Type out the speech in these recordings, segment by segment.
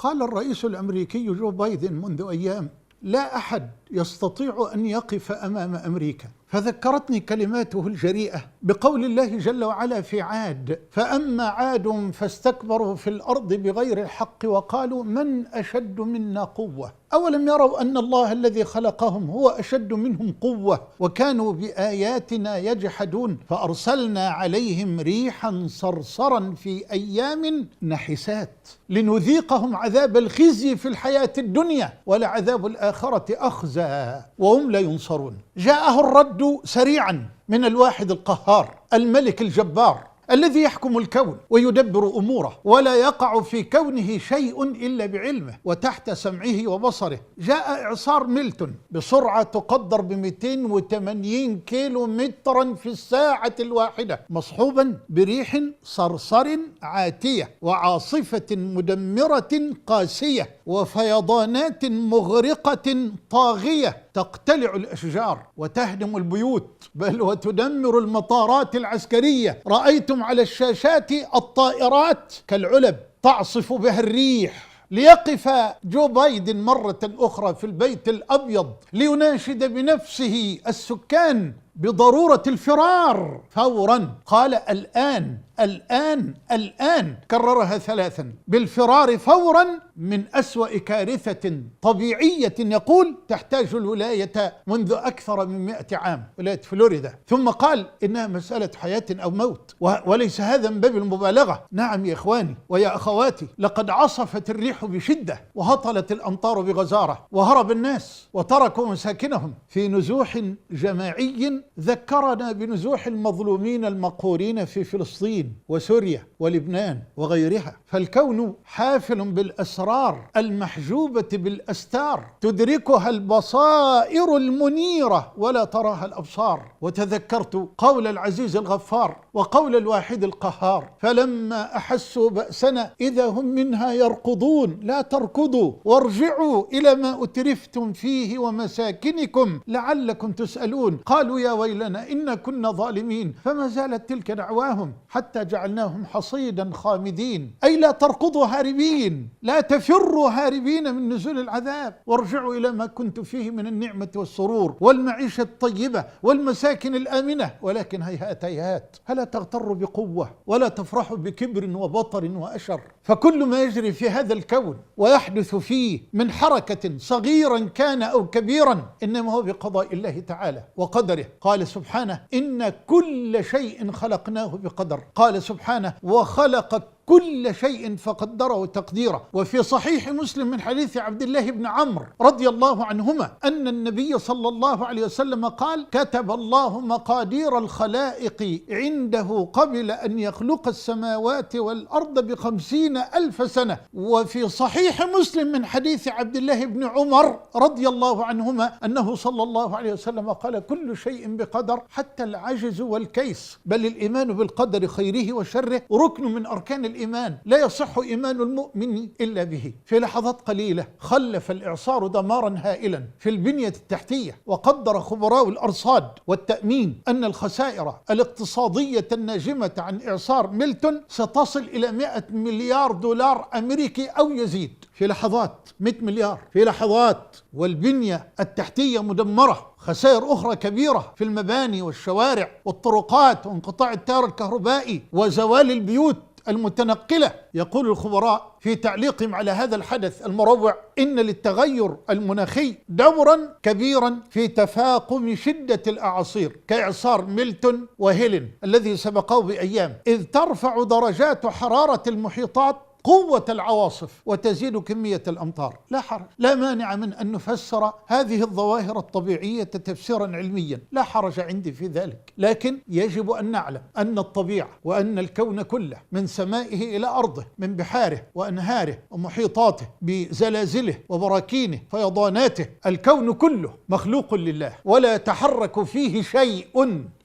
قال الرئيس الأمريكي جو بايدن منذ أيام: لا أحد يستطيع أن يقف أمام أمريكا. فذكرتني كلماته الجريئة بقول الله جل وعلا في عاد: فأما عاد فاستكبروا في الأرض بغير الحق وقالوا من أشد منا قوة أولم يروا أن الله الذي خلقهم هو أشد منهم قوة وكانوا بآياتنا يجحدون فأرسلنا عليهم ريحا صرصرا في أيام نحسات لنذيقهم عذاب الخزي في الحياة الدنيا ولعذاب الآخرة أخزى وهم لا ينصرون. جاءه الرد سريعا من الواحد القهار الملك الجبار الذي يحكم الكون ويدبر أموره ولا يقع في كونه شيء إلا بعلمه وتحت سمعه وبصره. جاء إعصار ميلتون بسرعة تقدر ب280 كيلو مترا في الساعة الواحدة، مصحوبا بريح صرصر عاتية وعاصفة مدمرة قاسية وفيضانات مغرقة طاغية تقتلع الأشجار وتهدم البيوت بل وتدمر المطارات العسكرية. رأيتم على الشاشات الطائرات كالعلب تعصف بها الريح. ليقف جو بايدن مرة أخرى في البيت الأبيض ليناشد بنفسه السكان بضرورة الفرار فورا. قال الآن الآن الآن، كررها 3، بالفرار فورا من أسوأ كارثة طبيعية يقول تحتاج الولاية منذ أكثر من 100 عام، ولاية فلوريدا. ثم قال إنها مسألة حياة أو موت، وليس هذا من باب المبالغة. نعم يا إخواني ويا أخواتي، لقد عصفت الريح بشدة وهطلت الأمطار بغزارة وهرب الناس وتركوا مساكنهم في نزوح جماعي ذكرنا بنزوح المظلومين المقهورين في فلسطين وسوريا ولبنان وغيرها. فالكون حافل بالأسرار المحجوبة بالأستار تدركها البصائر المنيرة ولا تراها الأبصار. وتذكرت قول العزيز الغفار وقول الواحد القهار: فلما أحسوا بأسنا إذا هم منها يركضون. لا تركضوا وارجعوا إلى ما أترفتم فيه ومساكنكم لعلكم تسألون. قالوا يا ويلنا إنا كنا ظالمين. فما زالت تلك دعواهم حتى جعلناهم حصيدا خامدين. أي لا تركضوا هاربين، لا تفروا هاربين من نزول العذاب، وارجعوا إلى ما كنت فيه من النعمة والسرور والمعيشة الطيبة والمساكن الآمنة. ولكن هيهات هيهات، فلا تغتروا بقوة ولا تفرحوا بكبر وبطر وأشر. فكل ما يجري في هذا الكون ويحدث فيه من حركة صغيرا كان أو كبيرا إنما هو بقضاء الله تعالى وقدره. قال سبحانه: إن كل شيء خلقناه بقدر. قال سبحانه: وخلق كل شيء فقدره تقديرا. وفي صحيح مسلم من حديث عبد الله بن عمرو رضي الله عنهما أن النبي صلى الله عليه وسلم قال: كتب الله مقادير الخلائق عنده قبل أن يخلق السماوات والأرض ب50,000 سنة. وفي صحيح مسلم من حديث عبد الله بن عمر رضي الله عنهما أنه صلى الله عليه وسلم قال: كل شيء بقدر حتى العجز والكيس. بل الإيمان بالقدر خيره وشره ركن من أركان الإيمان، لا يصح إيمان المؤمن إلا به. في لحظات قليلة خلف الإعصار دمارا هائلا في البنية التحتية، وقدر خبراء الأرصاد والتأمين أن الخسائر الاقتصادية الناجمة عن إعصار ميلتون ستصل إلى 100 مليار دولار أمريكي أو يزيد. في لحظات 100 مليار في لحظات، والبنية التحتية مدمرة. خسائر أخرى كبيرة في المباني والشوارع والطرقات وانقطاع التيار الكهربائي وزوال البيوت المتنقلة. يقول الخبراء في تعليقهم على هذا الحدث المروع: إن للتغير المناخي دورا كبيرا في تفاقم شدة الأعاصير كإعصار ميلتون وهيلين الذي سبقه بأيام، إذ ترفع درجات حرارة المحيطات قوة العواصف وتزيد كمية الأمطار. لا حرج، لا مانع من أن نفسر هذه الظواهر الطبيعية تفسيرا علميا، لا حرج عندي في ذلك. لكن يجب أن نعلم أن الطبيعة وأن الكون كله من سمائه إلى أرضه، من بحاره وأنهاره ومحيطاته بزلازله وبراكينه فيضاناته، الكون كله مخلوق لله ولا يتحرك فيه شيء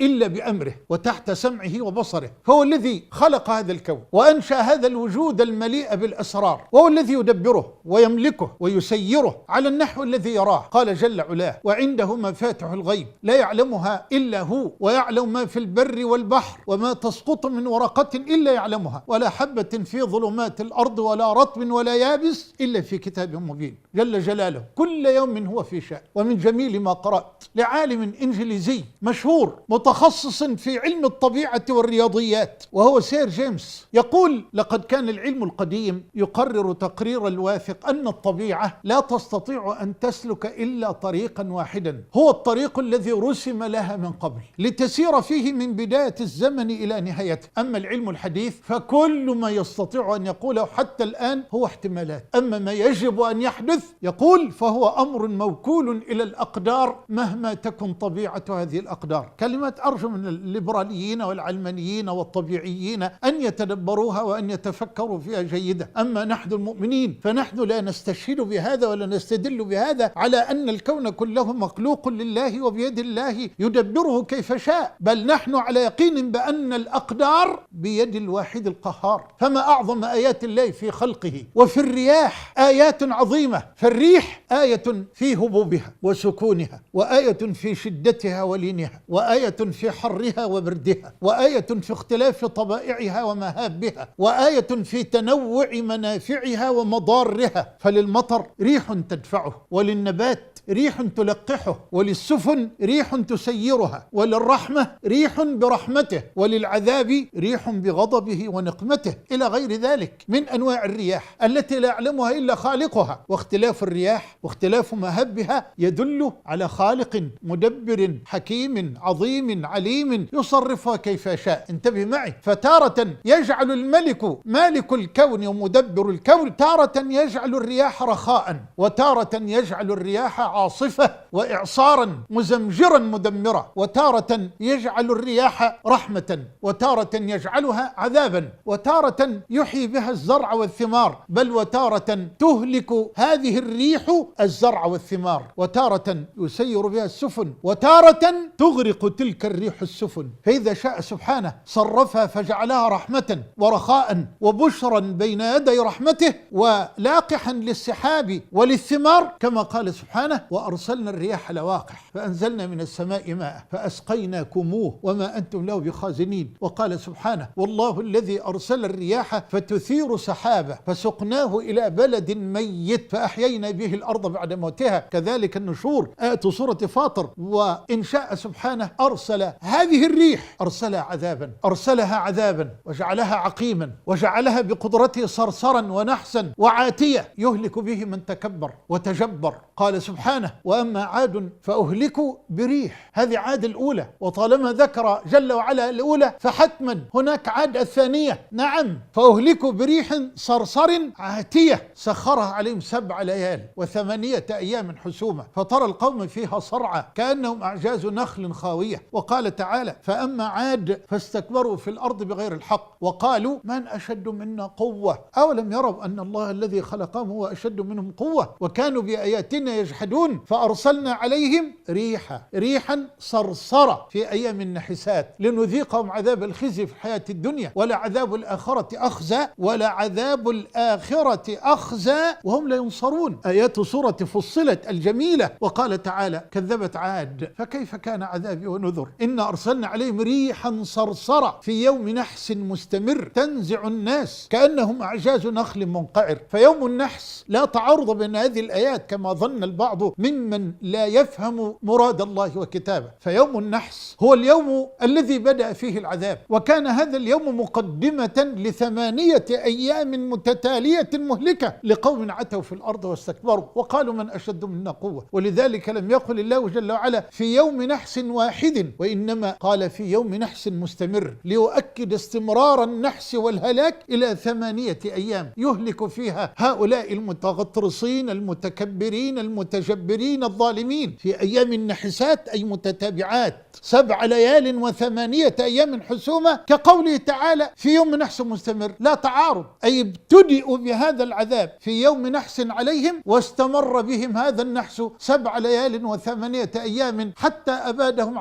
إلا بأمره وتحت سمعه وبصره. فهو الذي خلق هذا الكون وأنشأ هذا الوجود المليء المليء بالأسرار، وهو الذي يدبره ويملكه ويسيره على النحو الذي يراه. قال جل علاه: وعنده مفاتح الغيب لا يعلمها إلا هو ويعلم ما في البر والبحر وما تسقط من ورقة إلا يعلمها ولا حبة في ظلمات الأرض ولا رطب ولا يابس إلا في كتاب مبين. جل جلاله كل يوم هو في شأن. ومن جميل ما قرأت لعالم إنجليزي مشهور متخصص في علم الطبيعة والرياضيات، وهو سير جيمس، يقول: لقد كان العلم القديم يقرر تقرير الواثق أن الطبيعة لا تستطيع أن تسلك إلا طريقا واحدا، هو الطريق الذي رسم لها من قبل لتسير فيه من بداية الزمن إلى نهايته. أما العلم الحديث فكل ما يستطيع أن يقوله حتى الآن هو احتمالات، أما ما يجب أن يحدث يقول فهو أمر موكول إلى الأقدار مهما تكن طبيعة هذه الأقدار. كلمات أرجو من الليبراليين والعلمانيين والطبيعيين أن يتدبروها وأن يتفكروا فيها جيدا. أما نحن المؤمنين فنحن لا نستشهد بهذا ولا نستدل بهذا على أن الكون كله مخلوق لله وبيد الله يدبره كيف شاء، بل نحن على يقين بأن الأقدار بيد الواحد القهار. فما أعظم آيات الله في خلقه. وفي الرياح آيات عظيمة، فالريح آية في هبوبها وسكونها، وآية في شدتها ولينها، وآية في حرها وبردها، وآية في اختلاف طبائعها ومهابها، وآية في تنوع منافعها ومضارها. فللمطر ريح تدفعه، وللنبات ريح تلقحه، وللسفن ريح تسيرها، وللرحمة ريح برحمته، وللعذاب ريح بغضبه ونقمته، إلى غير ذلك من أنواع الرياح التي لا يعلمها إلا خالقها. واختلاف الرياح واختلاف مهبها يدل على خالق مدبر حكيم عظيم عليم يصرفها كيف شاء. انتبه معي، فتارة يجعل الملك مالك الكون ومدبر الكون تارة يجعل الرياح رخاء، وتارة يجعل الرياح عاصفة وإعصارا مزمجرا مدمرا، وتارة يجعل الرياح رحمة، وتارة يجعلها عذابا، وتارة يحيي بها الزرع والثمار، بل وتارة تهلك هذه الريح الزرع والثمار، وتارة يسير بها السفن، وتارة تغرق تلك الريح السفن. فإذا شاء سبحانه صرفها فجعلها رحمة ورخاء وبشرا بين يدي رحمته ولاقحا للسحاب وللثمار، كما قال سبحانه: وأرسلنا الرياح لواقح فأنزلنا من السماء ماء فأسقيناكموه وما أنتم له بخازنين. وقال سبحانه: والله الذي أرسل الرياح فتثير سحابة فسقناه إلى بلد ميت فأحيينا به الأرض بعد موتها كذلك النشور. آية سورة فاطر. وإن شاء سبحانه أرسل هذه الريح أرسلها عذابا وجعلها عقيما وجعلها بقدرته صرصرا ونحسا وعاتية يهلك به من تكبر وتجبر. قال سبحانه: وأما عاد فأهلكوا بريح. هذه عاد الأولى، وطالما ذكر جل وعلا الأولى فحتما هناك عاد الثانية. نعم، فأهلكوا بريح صرصر عاتية سخرها عليهم 7 ليال و8 أيام حسومة فترى القوم فيها صرعى كأنهم أعجاز نخل خاوية. وقال تعالى: فأما عاد فاستكبروا في الأرض بغير الحق وقالوا من أشد منا قوة أولم يروا أن الله الذي خلقهم هو أشد منهم قوة وكانوا بآياتنا يجحدون فأرسلنا عليهم ريحا صرصرة في أيام النحسات لنذيقهم عذاب الخزي في الحياة الدنيا ولعذاب الآخرة أخزى وهم لا ينصرون. آيات سورة فصلت الجميلة. وقال تعالى: كذبت عاد فكيف كان عذابي ونذر إنا أرسلنا عليهم ريحا صرصرة في يوم نحس مستمر تنزع الناس كأنهم أعجاز نخل منقعر. فيوم النحس لا تعارض بين هذه الآيات كما ظن البعض ممن لا يفهم مراد الله وكتابه. فيوم النحس هو اليوم الذي بدأ فيه العذاب، وكان هذا اليوم مقدمة ل8 أيام متتالية مهلكة لقوم عتوا في الأرض واستكبروا وقالوا من أشد منا قوة. ولذلك لم يقل الله جل وعلا في يوم نحس واحد، وإنما قال في يوم نحس مستمر ليؤكد استمرار النحس والهلاك إلى 8 أيام يهلك فيها هؤلاء المتغطرسين المتكبرين المتجبرين الظالمين في أيام النحسات أي متتابعات 7 ليال و8 أيام حسوما كقوله تعالى في يوم نحس مستمر، لا تعارض، أي ابتدئوا بهذا العذاب في يوم نحس عليهم واستمر بهم هذا النحس 7 ليال و8 أيام حتى أبادهم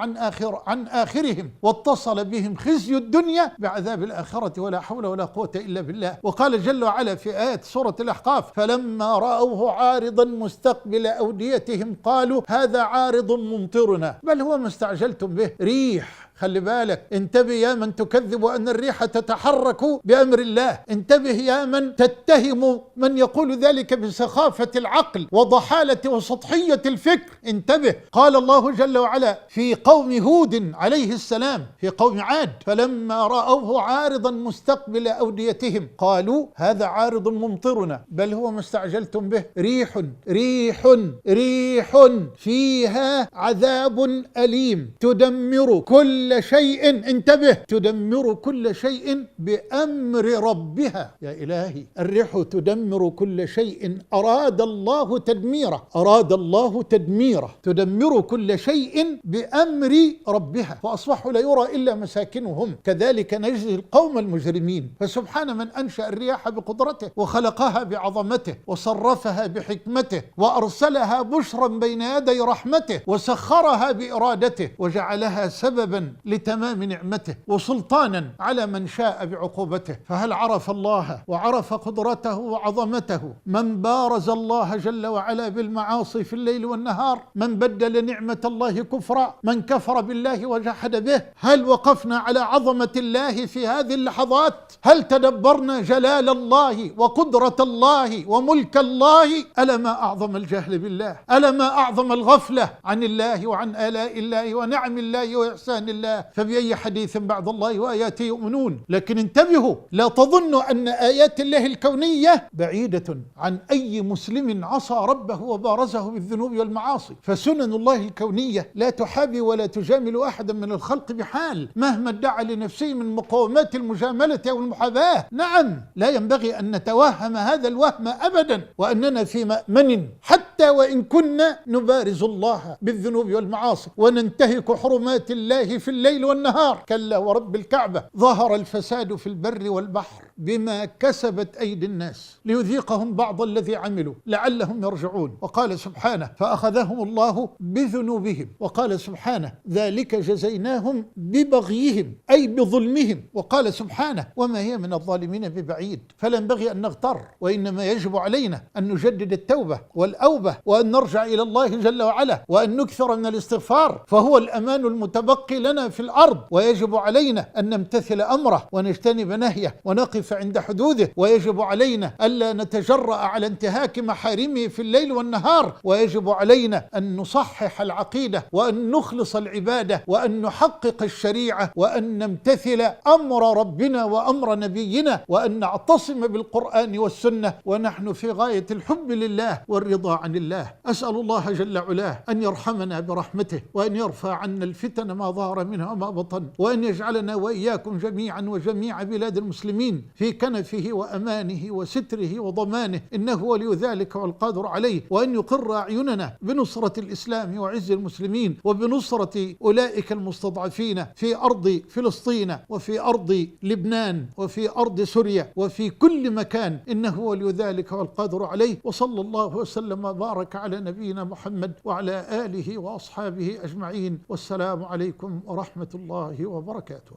عن آخرهم، واتصل بهم خزي الدنيا بعذاب الآخرة ولا حول ولا قوة إلا بالله. وقال جل وعلا في آيات سورة الأحقاف فلما رأوه عارضا مستقبل أوديتهم قالوا هذا عارض ممطرنا بل هو ما استعجلتم به ريح. خلي بالك، انتبه يا من تكذب أن الريح تتحرك بأمر الله، انتبه يا من تتهم من يقول ذلك بسخافة العقل وضحالة وسطحية الفكر، انتبه. قال الله جل وعلا في قوم هود عليه السلام في قوم عاد فلما رأوه عارضا مستقبل أوديتهم قالوا هذا عارض ممطرنا بل هو ما استعجلتم به ريح ريح ريح فيها عذاب أليم تدمر كل شيء، انتبه، تدمر كل شيء بأمر ربها. يا إلهي، الريح تدمر كل شيء أراد الله تدميره، أراد الله تدميره، تدمر كل شيء بأمر ربها فأصبحوا لا يرى إلا مساكنهم كذلك نجزي القوم المجرمين. فسبحان من أنشأ الرياح بقدرته وخلقها بعظمته وصرفها بحكمته وأرسلها بشرا بين يدي رحمته وسخرها بإرادته وجعلها سببا لتمام نعمته وسلطانا على من شاء بعقوبته. فهل عرف الله وعرف قدرته وعظمته من بارز الله جل وعلا بالمعاصي في الليل والنهار؟ من بدل نعمة الله كفرا؟ من كفر بالله وجحد به؟ هل وقفنا على عظمة الله في هذه اللحظات؟ هل تدبرنا جلال الله وقدرة الله وملك الله؟ ألا ما أعظم الجهل بالله، ألا ما أعظم الغفلة عن الله وعن آلاء الله ونعم الله وإحسان الله. فبأي حديث بعد الله وآياته يؤمنون؟ لكن انتبهوا، لا تظنوا أن آيات الله الكونية بعيدة عن أي مسلم عصى ربه وبارزه بالذنوب والمعاصي. فسنن الله الكونية لا تحابي ولا تجامل أحدا من الخلق بحال مهما ادعى لنفسه من مقومات المجاملة أو المحاباة. نعم، لا ينبغي أن نتوهم هذا الوهم أبدا وأننا في مأمن حتى وإن كنا نبارز الله بالذنوب والمعاصي وننتهك حرمات الله في الليل والنهار. كلا ورب الكعبة، ظهر الفساد في البر والبحر بما كسبت أيدي الناس ليذيقهم بعض الذي عملوا لعلهم يرجعون. وقال سبحانه فأخذهم الله بذنوبهم. وقال سبحانه ذلك جزيناهم ببغيهم أي بظلمهم. وقال سبحانه وما هي من الظالمين ببعيد. فلا ينبغي أن نغتر، وإنما يجب علينا أن نجدد التوبة والأوبة وأن نرجع إلى الله جل وعلا وأن نكثر من الاستغفار، فهو الأمان المتبقي لنا في الأرض. ويجب علينا أن نمتثل أمره ونجتنب نهيه ونقف عند حدوده. ويجب علينا ألا نتجرأ على انتهاك محارمه في الليل والنهار. ويجب علينا أن نصحح العقيدة وأن نخلص العبادة وأن نحقق الشريعة وأن نمتثل أمر ربنا وأمر نبينا وأن نعتصم بالقرآن والسنة ونحن في غاية الحب لله والرضا عن الله. أسأل الله جل علاه أن يرحمنا برحمته وأن يرفع عنا الفتن ما ظهر منها وما بطن، وأن يجعلنا وإياكم جميعا وجميع بلاد المسلمين في كنفه وأمانه وستره وضمانه، إنه ولي ذلك والقادر عليه. وأن يقر أعيننا بنصرة الإسلام وعز المسلمين وبنصرة أولئك المستضعفين في أرض فلسطين وفي أرض لبنان وفي أرض سوريا وفي كل مكان، إنه ولي ذلك والقادر عليه. وصلى الله وسلم وبارك على نبينا محمد وعلى آله وأصحابه أجمعين، والسلام عليكم ورحمة الله وبركاته.